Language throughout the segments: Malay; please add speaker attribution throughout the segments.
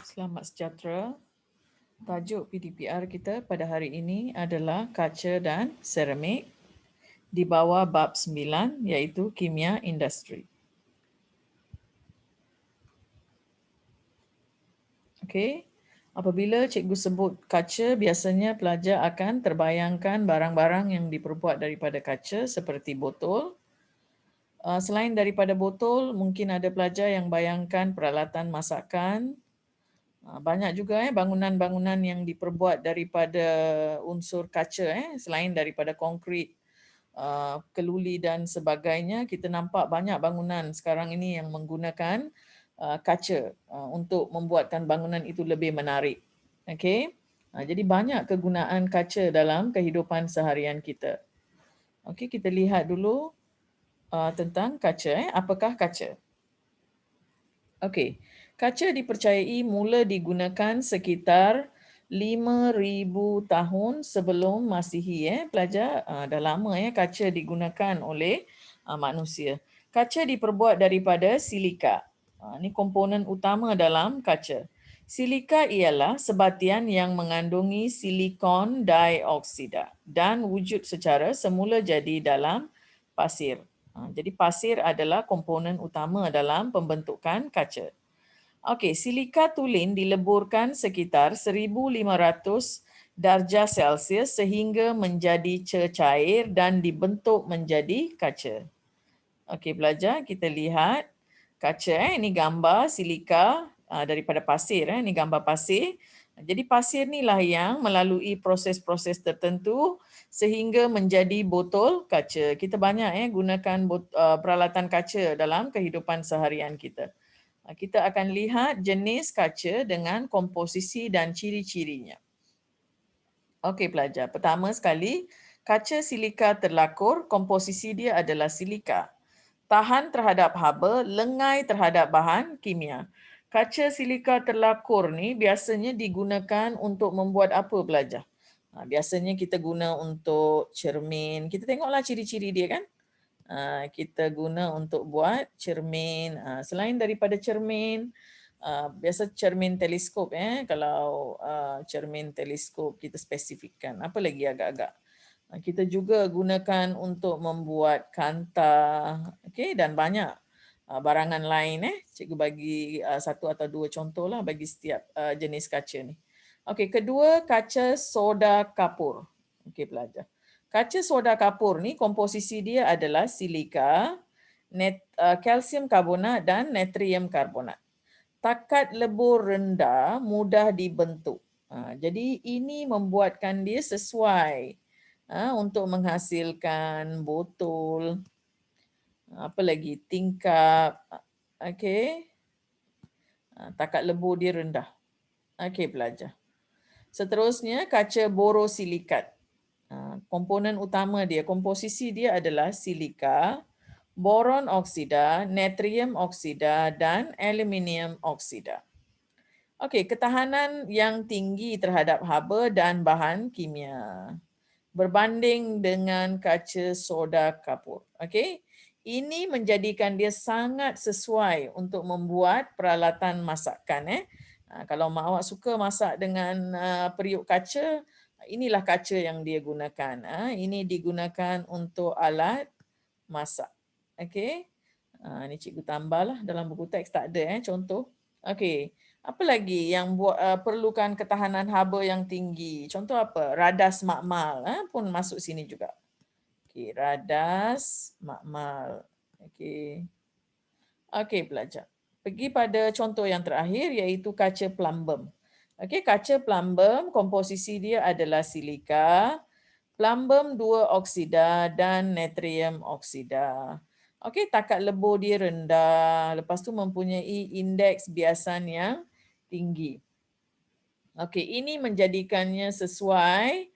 Speaker 1: Selamat sejahtera. Tajuk PDPR kita pada hari ini adalah kaca dan seramik di bawah bab 9 iaitu kimia industri. Okey. Apabila cikgu sebut kaca, biasanya pelajar akan terbayangkan barang-barang yang diperbuat daripada kaca seperti botol. Selain daripada botol, mungkin ada pelajar yang bayangkan peralatan masakan. Banyak juga bangunan-bangunan yang diperbuat daripada unsur kaca selain daripada konkrit, keluli dan sebagainya. Kita nampak banyak bangunan sekarang ini yang menggunakan kaca untuk membuatkan bangunan itu lebih menarik. Okey. Jadi banyak kegunaan kaca dalam kehidupan seharian kita. Okey, kita lihat dulu tentang kaca. Apakah kaca? Okey, kaca dipercayai mula digunakan sekitar 5,000 tahun sebelum Masihi. Pelajar, dah lama kaca digunakan oleh manusia. Kaca diperbuat daripada silika. Ini komponen utama dalam kaca. Silika ialah sebatian yang mengandungi silikon dioksida dan wujud secara semula jadi dalam pasir. Jadi pasir adalah komponen utama dalam pembentukan kaca. Okey, silika tulen dileburkan sekitar 1,500 darjah Celsius sehingga menjadi cecair dan dibentuk menjadi kaca. Okey, pelajar, kita lihat kaca. Ini gambar silika daripada pasir. Ini gambar pasir. Jadi pasir inilah yang melalui proses-proses tertentu sehingga menjadi botol kaca. Kita banyak gunakan peralatan kaca dalam kehidupan seharian kita. Kita akan lihat jenis kaca dengan komposisi dan ciri-cirinya. Okey pelajar, pertama sekali, kaca silika terlakur, komposisi dia adalah silika. Tahan terhadap haba, lengai terhadap bahan kimia. Kaca silika terlakur ni biasanya digunakan untuk membuat apa pelajar? Biasanya kita guna untuk cermin. Kita tengoklah ciri-ciri dia kan. Kita guna untuk buat cermin. Selain daripada cermin, biasa cermin teleskop. Kalau cermin teleskop kita spesifikkan. Apa lagi agak-agak? Kita juga gunakan untuk membuat kanta, okay, dan banyak barangan lain. Cikgu bagi satu atau dua contoh lah bagi setiap jenis kaca ni. Okey, kedua, kaca soda kapur. Okey pelajar. Kaca soda kapur ni komposisi dia adalah silika, kalsium karbonat dan natrium karbonat. Takat lebur rendah, mudah dibentuk. Jadi ini membuatkan dia sesuai untuk menghasilkan botol, apa lagi, tingkap. Okey. Takat lebur dia rendah. Okey pelajar. Seterusnya kaca borosilikat. Komponen utama dia, komposisi dia adalah silika, boron oksida, natrium oksida dan aluminium oksida. Okey, ketahanan yang tinggi terhadap haba dan bahan kimia berbanding dengan kaca soda kapur. Okey. Ini menjadikan dia sangat sesuai untuk membuat peralatan masakan. Kalau mak awak suka masak dengan periuk kaca, inilah kaca yang dia gunakan. Ini digunakan untuk alat masak. Okey. Ini cikgu tambahlah dalam buku teks tak ada contoh. Okey. Apa lagi yang perlukan ketahanan haba yang tinggi? Contoh apa? Radas makmal pun masuk sini juga. Okey, radas makmal. Okey. Okey pelajar. Pergi pada contoh yang terakhir iaitu kaca plumbum. Okey, kaca plumbum komposisi dia adalah silika, plumbum 2 oksida dan natrium oksida. Okey, takat lebur dia rendah, lepas tu mempunyai indeks biasan yang tinggi. Okey, ini menjadikannya sesuai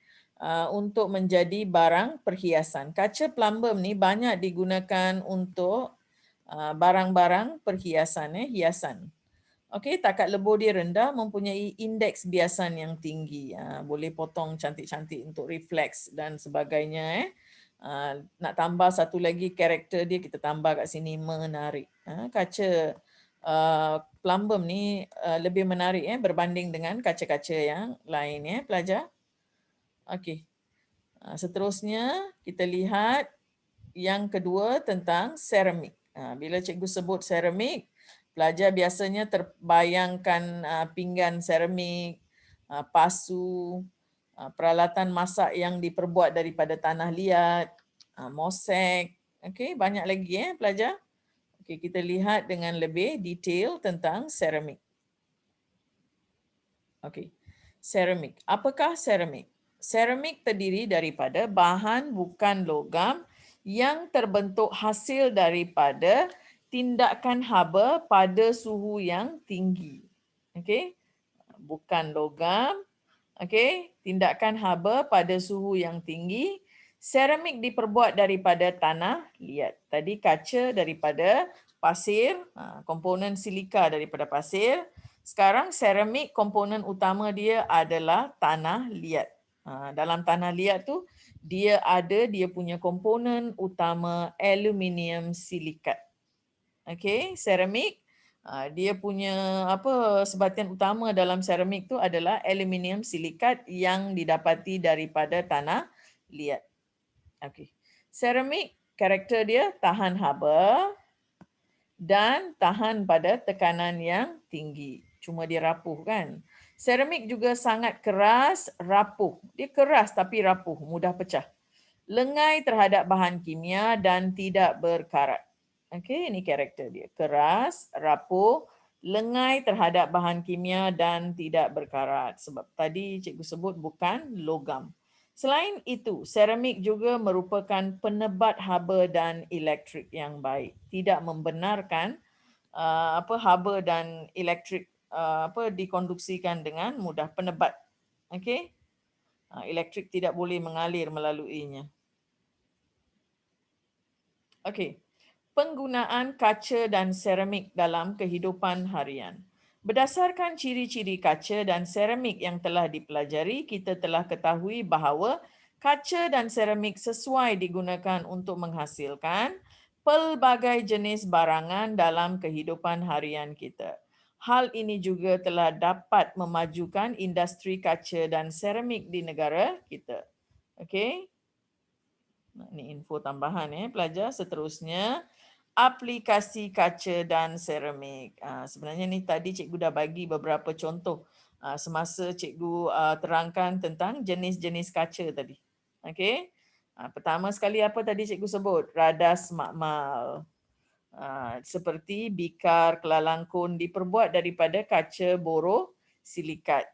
Speaker 1: untuk menjadi barang perhiasan. Kaca plumbum ni banyak digunakan untuk barang-barang perhiasan, hiasan. Okey, takat lebur dia rendah, mempunyai indeks biasan yang tinggi. Boleh potong cantik-cantik untuk refleks dan sebagainya. Nak tambah satu lagi karakter dia, kita tambah kat sini, menarik. Kaca plumbum ni lebih menarik berbanding dengan kaca-kaca yang lain pelajar. Okey. Seterusnya kita lihat yang kedua tentang seramik. Bila cikgu sebut seramik, pelajar biasanya terbayangkan pinggan seramik, pasu, peralatan masak yang diperbuat daripada tanah liat, mosek. Okey, banyak lagi pelajar. Okey, kita lihat dengan lebih detail tentang seramik. Okey. Seramik. Apakah seramik? Seramik terdiri daripada bahan bukan logam yang terbentuk hasil daripada tindakan haba pada suhu yang tinggi. Okey. Bukan logam. Okey, tindakan haba pada suhu yang tinggi. Seramik diperbuat daripada tanah liat. Tadi kaca daripada pasir, komponen silika daripada pasir. Sekarang seramik komponen utama dia adalah tanah liat. Dalam tanah liat tu dia ada dia punya komponen utama aluminium silikat. Okey, seramik dia punya sebatian utama dalam seramik tu adalah aluminium silikat yang didapati daripada tanah liat. Okey. Seramik karakter dia tahan haba dan tahan pada tekanan yang tinggi. Cuma dia rapuh kan. Seramik juga sangat keras, rapuh. Dia keras tapi rapuh, mudah pecah. Lengai terhadap bahan kimia dan tidak berkarat. Okey, ini karakter dia. Keras, rapuh, lengai terhadap bahan kimia dan tidak berkarat. Sebab tadi cikgu sebut bukan logam. Selain itu, seramik juga merupakan penebat haba dan elektrik yang baik. Tidak membenarkan haba dan elektrik dikonduksikan dengan mudah, penebat. Okey? Elektrik tidak boleh mengalir melaluinya. Okey. Penggunaan kaca dan seramik dalam kehidupan harian. Berdasarkan ciri-ciri kaca dan seramik yang telah dipelajari, kita telah ketahui bahawa kaca dan seramik sesuai digunakan untuk menghasilkan pelbagai jenis barangan dalam kehidupan harian kita. Hal ini juga telah dapat memajukan industri kaca dan seramik di negara kita. Okey. Ini info tambahan pelajar. Seterusnya, aplikasi kaca dan seramik. Sebenarnya ni tadi cikgu dah bagi beberapa contoh semasa cikgu terangkan tentang jenis-jenis kaca tadi. Okey. Pertama sekali apa tadi cikgu sebut? Radas makmal. Seperti bikar kelalangkun diperbuat daripada kaca borosilikat.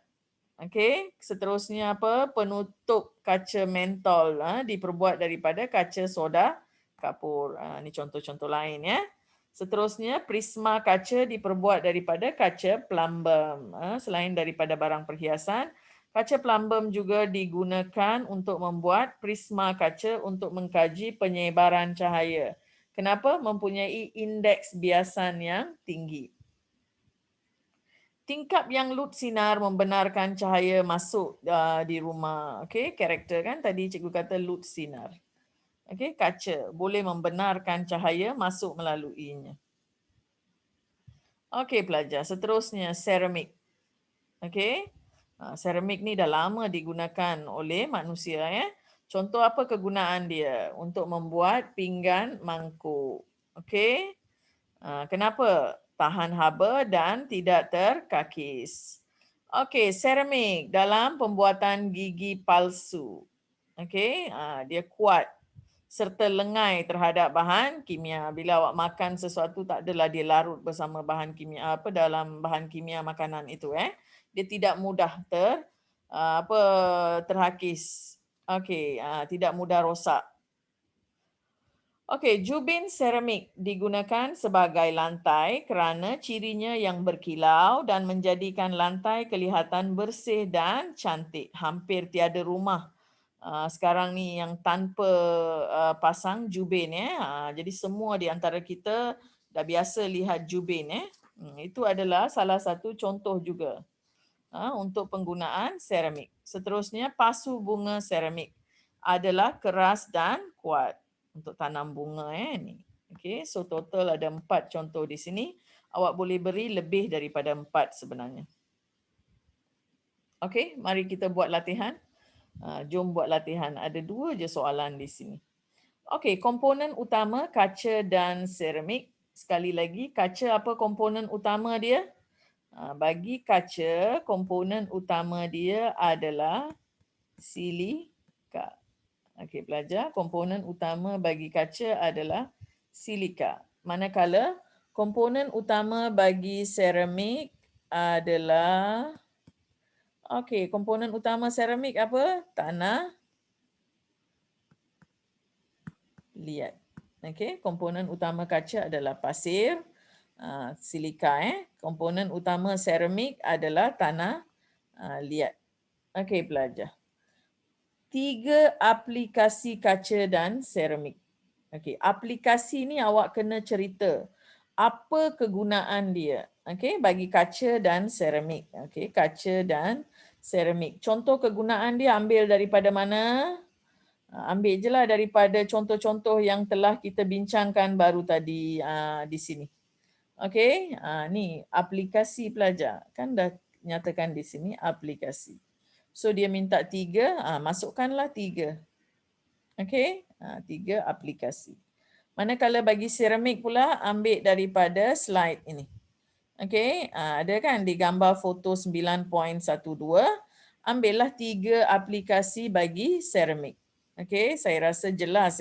Speaker 1: Okey, seterusnya apa? Penutup kaca mentol diperbuat daripada kaca soda kapur. Ini contoh-contoh lain ya. Seterusnya prisma kaca diperbuat daripada kaca plumbum. Selain daripada barang perhiasan, kaca plumbum juga digunakan untuk membuat prisma kaca untuk mengkaji penyebaran cahaya. Kenapa? Mempunyai indeks biasan yang tinggi. Tingkap yang lut sinar membenarkan cahaya masuk di rumah. Okey, karakter kan tadi cikgu kata lut sinar. Okey, kaca boleh membenarkan cahaya masuk melaluinya. Okey pelajar, seterusnya seramik. Okey. Seramik ni dah lama digunakan oleh manusia ya. Contoh apa kegunaan dia? Untuk membuat pinggan mangkuk. Okey. Kenapa? Tahan haba dan tidak terkakis. Okey, seramik dalam pembuatan gigi palsu. Okey, dia kuat serta lengai terhadap bahan kimia. Bila awak makan sesuatu tak adalah dia larut bersama bahan kimia dalam bahan kimia makanan itu Dia tidak mudah terhakis. Okey, tidak mudah rosak. Okey, jubin seramik digunakan sebagai lantai kerana cirinya yang berkilau dan menjadikan lantai kelihatan bersih dan cantik. Hampir tiada rumah sekarang ni yang tanpa pasang jubin Jadi semua di antara kita dah biasa lihat jubin Itu adalah salah satu contoh juga untuk penggunaan seramik. Seterusnya, pasu bunga seramik adalah keras dan kuat untuk tanam bunga ni. Okey, so total ada 4 contoh di sini. Awak boleh beri lebih daripada 4 sebenarnya. Okey, mari kita buat latihan. Jom buat latihan. Ada 2 je soalan di sini. Okey, komponen utama kaca dan seramik. Sekali lagi, kaca apa komponen utama dia? Bagi kaca, komponen utama dia adalah silika. Okey, pelajar, komponen utama bagi kaca adalah silika. Manakala komponen utama bagi seramik adalah komponen utama seramik apa? Tanah liat. Okey, komponen utama kaca adalah pasir, silika. Komponen utama seramik adalah tanah liat. Okey, pelajar. 3 aplikasi kaca dan seramik. Okey, aplikasi ni awak kena cerita apa kegunaan dia. Okey, bagi kaca dan seramik. Okey, kaca dan seramik. Contoh kegunaan dia ambil daripada mana? Ambil je lah daripada contoh-contoh yang telah kita bincangkan baru tadi di sini. Okey, ni aplikasi pelajar. Kan dah nyatakan di sini aplikasi. So dia minta 3, masukkanlah 3. Okey, 3 aplikasi. Manakala bagi seramik pula, ambil daripada slide ini. Okey, ada kan di gambar foto 9.12, ambillah 3 aplikasi bagi seramik. Okey, saya rasa jelas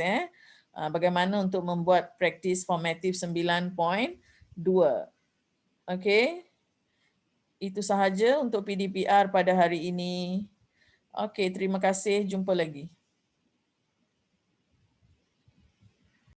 Speaker 1: bagaimana untuk membuat praktis formatif 9.2. Okey, itu sahaja untuk PDPR pada hari ini. Okey, terima kasih. Jumpa lagi.